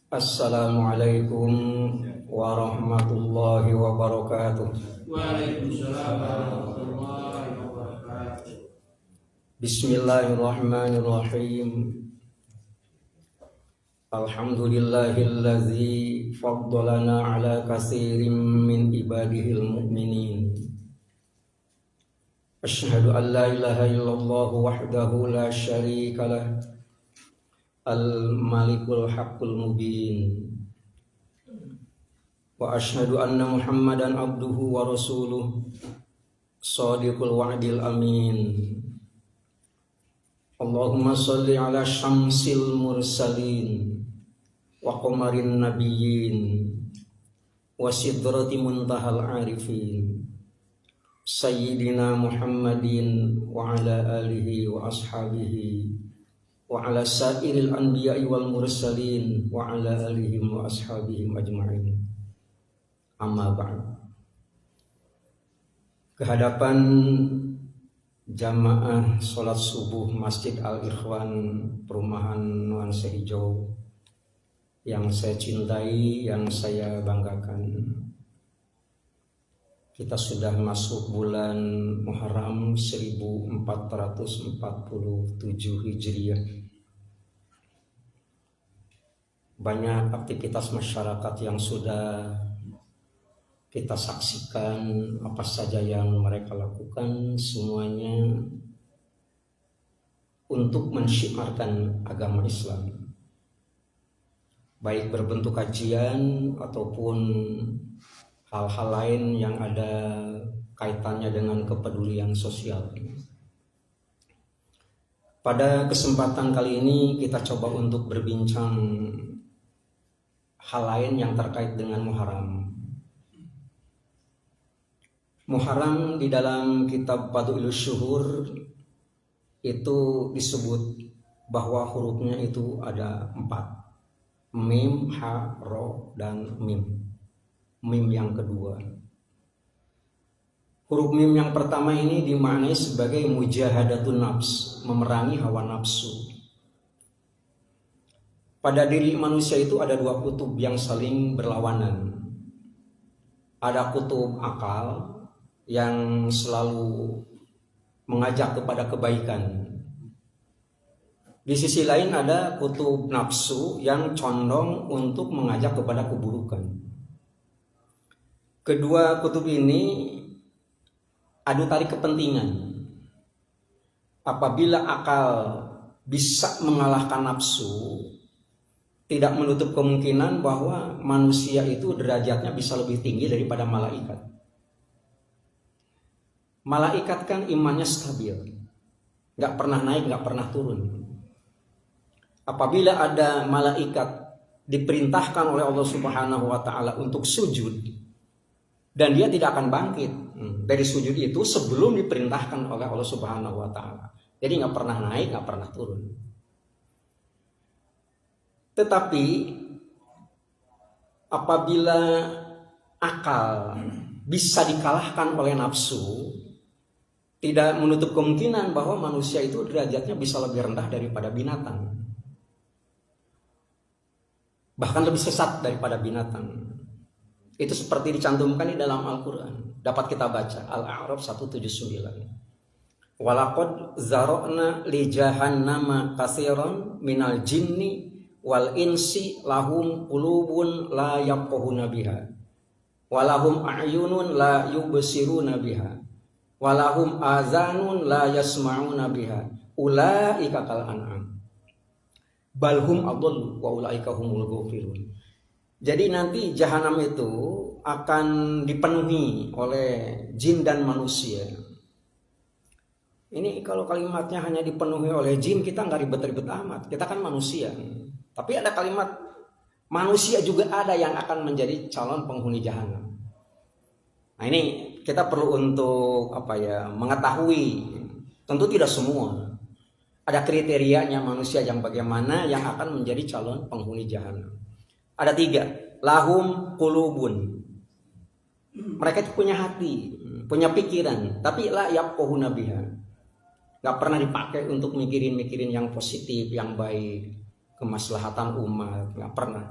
Assalamualaikum warahmatullahi wabarakatuh. Waalaikumsalam warahmatullahi wabarakatuh. Bismillahirrahmanirrahim. Alhamdulillahilladzi faddalana ala katsirin min ibadihil mu'minin. Asyhadu an la ilaha illallah wahdahu la syarika lah. Al-Malikul Haqqul Mubin. Wa asyhadu anna Muhammadan abduhu wa rasuluh shadiqul wa'dil amin. Allahumma sholli ala syamsil mursalin wa qamarin nabiyyin wa sidrati muntahal arifin sayyidina Muhammadin wa ala alihi wa ashabihi wa ala sairil anbiya'i wal mursalin wa ala alihim wa ashabihim ajma'in. Amma ba'd. Kehadapan jamaah sholat subuh Masjid Al-Ikhwan Perumahan Nuansa Hijau yang saya cintai, yang saya banggakan, kita sudah masuk bulan Muharram 1447 Hijriah. Banyak aktivitas masyarakat yang sudah kita saksikan, apa saja yang mereka lakukan, semuanya untuk mensyiarkan agama Islam, baik berbentuk kajian ataupun hal-hal lain yang ada kaitannya dengan kepedulian sosial. Pada kesempatan kali ini kita coba untuk berbincang hal lain yang terkait dengan Muharram. Muharram di dalam kitab Badi'us Syuhur itu disebut bahwa hurufnya itu ada 4. Mim, ha, ro, dan mim. Mim yang kedua. Huruf mim yang pertama ini dimaknai sebagai mujahadatun nafs, memerangi hawa nafsu. Pada diri manusia itu ada 2 kutub yang saling berlawanan. Ada kutub akal yang selalu mengajak kepada kebaikan. Di sisi lain ada kutub nafsu yang condong untuk mengajak kepada keburukan. Kedua kutub ini adu tarik kepentingan. Apabila akal bisa mengalahkan nafsu, tidak menutup kemungkinan bahwa manusia itu derajatnya bisa lebih tinggi daripada malaikat. Malaikat kan imannya stabil, gak pernah naik, gak pernah turun. Apabila ada malaikat diperintahkan oleh Allah Subhanahu wa Ta'ala untuk sujud, dan dia tidak akan bangkit dari sujud itu sebelum diperintahkan oleh Allah Subhanahu wa Ta'ala. Jadi gak pernah naik, gak pernah turun. Tetapi apabila akal bisa dikalahkan oleh nafsu, tidak menutup kemungkinan bahwa manusia itu derajatnya bisa lebih rendah daripada binatang. Bahkan lebih sesat daripada binatang. Itu seperti dicantumkan di dalam Al-Quran. Dapat kita baca Al-A'raf 179. Walaqad zara'na li jahannama katsiran minal jinni wal insi lahum qulubun la yafqahuna biha walahum a'yunun la yubsiruna biha walahum azanun la yasma'una biha ulaika kal an'am balhum adall wa ulaika humul ghafilun. Jadi nanti jahanam itu akan dipenuhi oleh jin dan manusia. Ini kalau kalimatnya hanya dipenuhi oleh jin, kita nggak ribet-ribet amat, kita kan manusia. Tapi ada kalimat manusia juga ada yang akan menjadi calon penghuni jahanam. Nah ini kita perlu untuk mengetahui. Tentu tidak semua. Ada kriterianya manusia yang bagaimana yang akan menjadi calon penghuni jahanam. Ada 3. Lahum qulubun. Mereka itu punya hati, punya pikiran, tapi la yafqahuna biha. Gak pernah dipakai untuk mikirin yang positif, yang baik. kemaslahatan umat, nggak pernah.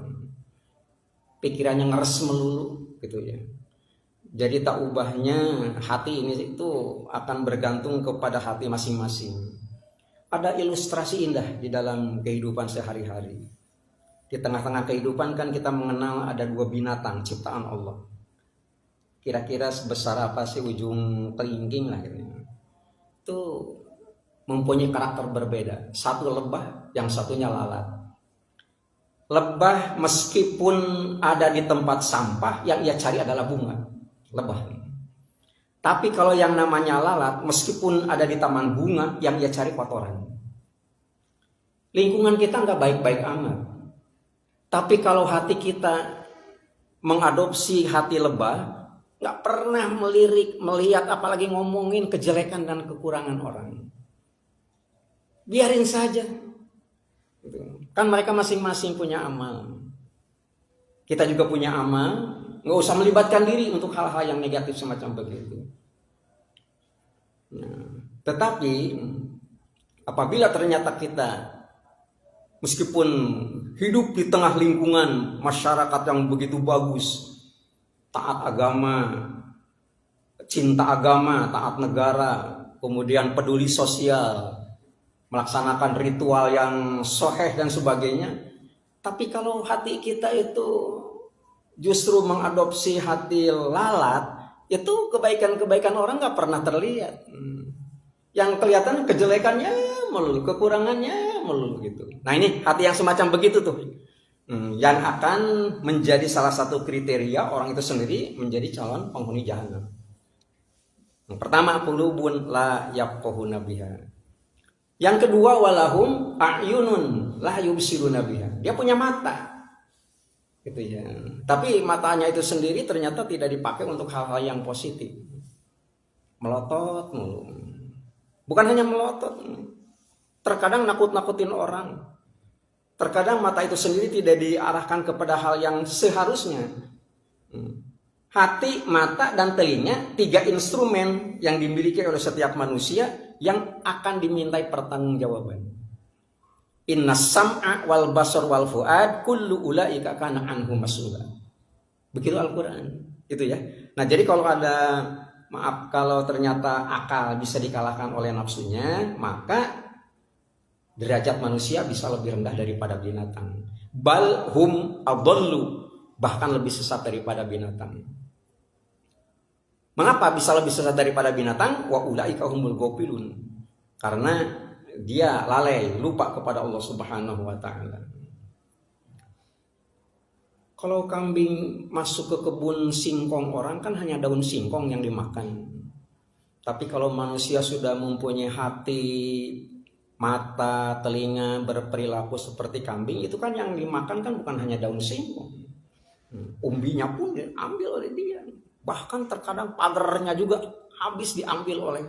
Pikirannya ngeres melulu gitu ya. Jadi tak ubahnya hati ini itu akan bergantung kepada hati masing-masing. Ada ilustrasi indah di dalam kehidupan sehari-hari. Di tengah-tengah kehidupan kan kita mengenal ada dua binatang ciptaan Allah. Kira-kira sebesar apa sih ujung kelingking lah gitu. Itu mempunyai karakter berbeda. Satu lebah, yang satunya lalat. Lebah meskipun ada di tempat sampah, yang ia cari adalah bunga. Lebah. Tapi kalau yang namanya lalat, meskipun ada di taman bunga, yang ia cari kotoran. Lingkungan kita nggak baik-baik amat. Tapi kalau hati kita mengadopsi hati lebah, nggak pernah melirik, melihat, apalagi ngomongin kejelekan dan kekurangan orang. Biarin saja. Kan mereka masing-masing punya amal. Kita juga punya amal. Nggak usah melibatkan diri untuk hal-hal yang negatif semacam begitu. Nah, tetapi apabila ternyata kita meskipun hidup di tengah lingkungan masyarakat yang begitu bagus, taat agama, cinta agama, taat negara, kemudian peduli sosial, melaksanakan ritual yang soheh dan sebagainya. Tapi kalau hati kita itu justru mengadopsi hati lalat, itu kebaikan-kebaikan orang gak pernah terlihat. Yang kelihatan kejelekannya melulu, kekurangannya melulu gitu. Nah ini hati yang semacam begitu tuh, yang akan menjadi salah satu kriteria orang itu sendiri menjadi calon penghuni jahanam. Yang pertama, qulubun la yafqahuna biha. Yang kedua, walahum a'yunun la yubsiruna biha. Dia punya mata. Gitu ya. Tapi matanya itu sendiri ternyata tidak dipakai untuk hal-hal yang positif. Melotot mulu. Bukan hanya melotot. Terkadang nakut-nakutin orang. Terkadang mata itu sendiri tidak diarahkan kepada hal yang seharusnya. Hati, mata, dan telinga, 3 instrumen yang dimiliki oleh setiap manusia yang akan dimintai pertanggungjawaban. Inna sam'a wal basar wal fuad kullu ulaika kana anhu mas'ula. Begitu Al-Qur'an. Itu ya. Nah, jadi kalau kalau ternyata akal bisa dikalahkan oleh nafsunya, maka derajat manusia bisa lebih rendah daripada binatang. Bal hum adallu, bahkan lebih sesat daripada binatang. Mengapa bisa lebih sesat daripada binatang? Wa ulaika humul ghafilun. Karena dia lalai, lupa kepada Allah Subhanahu wa taala. Kalau kambing masuk ke kebun singkong orang kan hanya daun singkong yang dimakan. Tapi kalau manusia sudah mempunyai hati, mata, telinga, berperilaku seperti kambing, itu kan yang dimakan kan bukan hanya daun singkong. Umbinya pun diambil oleh dia. Bahkan terkadang pagernya juga habis diambil oleh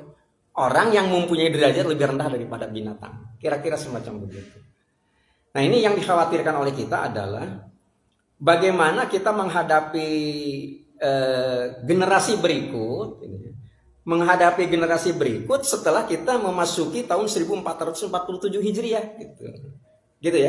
orang yang mempunyai derajat lebih rendah daripada binatang. Kira-kira semacam begitu. Nah, ini yang dikhawatirkan oleh kita adalah bagaimana kita menghadapi generasi berikut. Menghadapi generasi berikut setelah kita memasuki tahun 1447 Hijriah gitu ya.